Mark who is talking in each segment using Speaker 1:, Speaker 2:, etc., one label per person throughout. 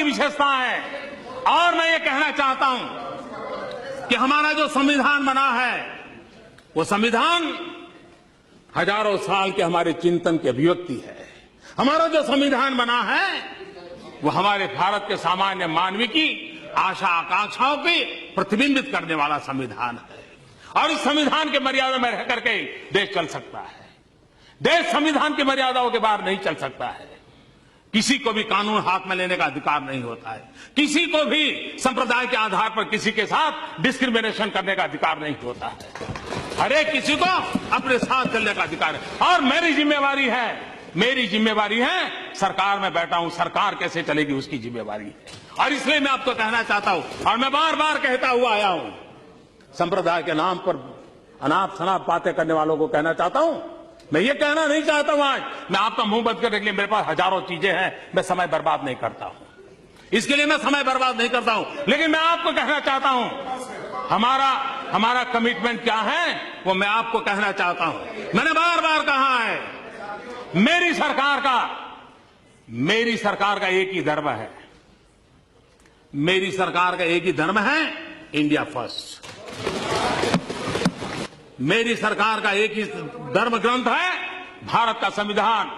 Speaker 1: की विशेषता है। और मैं ये कहना चाहता हूं कि हमारा जो संविधान बना है वो संविधान हजारों साल के हमारे चिंतन की अभिव्यक्ति है। हमारा जो संविधान बना है वो हमारे भारत के सामान्य मानवी की आशा आकांक्षाओं को प्रतिबिंबित करने वाला संविधान है। और इस संविधान के मर्यादा में रह करके देश चल सकता है। देश संविधान की मर्यादाओं के बाहर नहीं चल सकता है। किसी को भी कानून हाथ में लेने का अधिकार नहीं होता है। किसी को भी संप्रदाय के आधार पर किसी के साथ डिस्क्रिमिनेशन करने का अधिकार नहीं होता है। हर एक किसी को अपने साथ चलने का अधिकार है। और मेरी जिम्मेवारी है सरकार में बैठा हूं, सरकार कैसे चलेगी उसकी जिम्मेवारी है। और इसलिए मैं आपको कहना चाहता हूं, और मैं बार बार कहता हुआ आया हूं, संप्रदाय के नाम पर अनाप शनाप बातें करने वालों को कहना चाहता हूं, मैं ये कहना नहीं चाहता हूं आज मैं आपका मुंह बंद करने के लिए, मेरे पास हजारों चीजें हैं, मैं समय बर्बाद नहीं करता हूं, इसके लिए मैं समय बर्बाद नहीं करता हूं। लेकिन मैं आपको कहना चाहता हूं हमारा कमिटमेंट क्या है वो मैं आपको कहना चाहता हूं। मैंने बार बार कहा है मेरी सरकार का एक ही धर्म है। मेरी सरकार का एक ही धर्म है इंडिया फर्स्ट। मेरी सरकार का एक ही धर्म ग्रंथ है भारत का संविधान।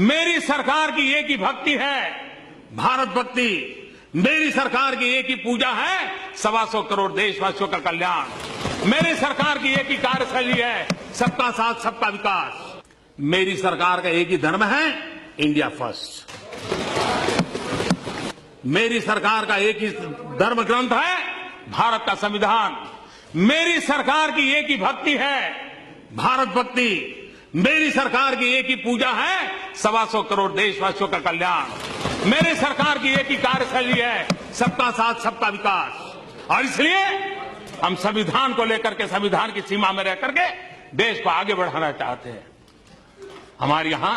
Speaker 1: मेरी सरकार की एक ही भक्ति है भारत भक्ति। मेरी सरकार की एक ही पूजा है 125 करोड़ देशवासियों का कल्याण। मेरी सरकार की एक ही कार्यशैली है सबका साथ सबका विकास। मेरी सरकार का एक ही धर्म है इंडिया फर्स्ट। मेरी सरकार का एक ही धर्म ग्रंथ है भारत का संविधान। मेरी सरकार की एक ही भक्ति है भारत भक्ति। मेरी सरकार की एक ही पूजा है 125 करोड़ देशवासियों का कल्याण। मेरी सरकार की एक ही कार्यशैली है सबका साथ सबका विकास। और इसलिए हम संविधान को लेकर के, संविधान की सीमा में रह करके देश को आगे बढ़ाना चाहते हैं। हमारे यहां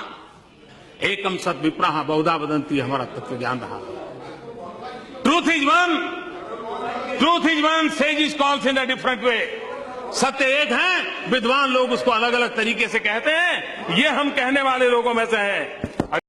Speaker 1: एकम सत विप्रहा बहुधा वदंती हमारा तत्व ज्ञान रहा। Truth is one, says is calls in a different way. सत्य एक है, विद्वान लोग उसको अलग अलग तरीके से कहते हैं। ये हम कहने वाले लोगों में से है।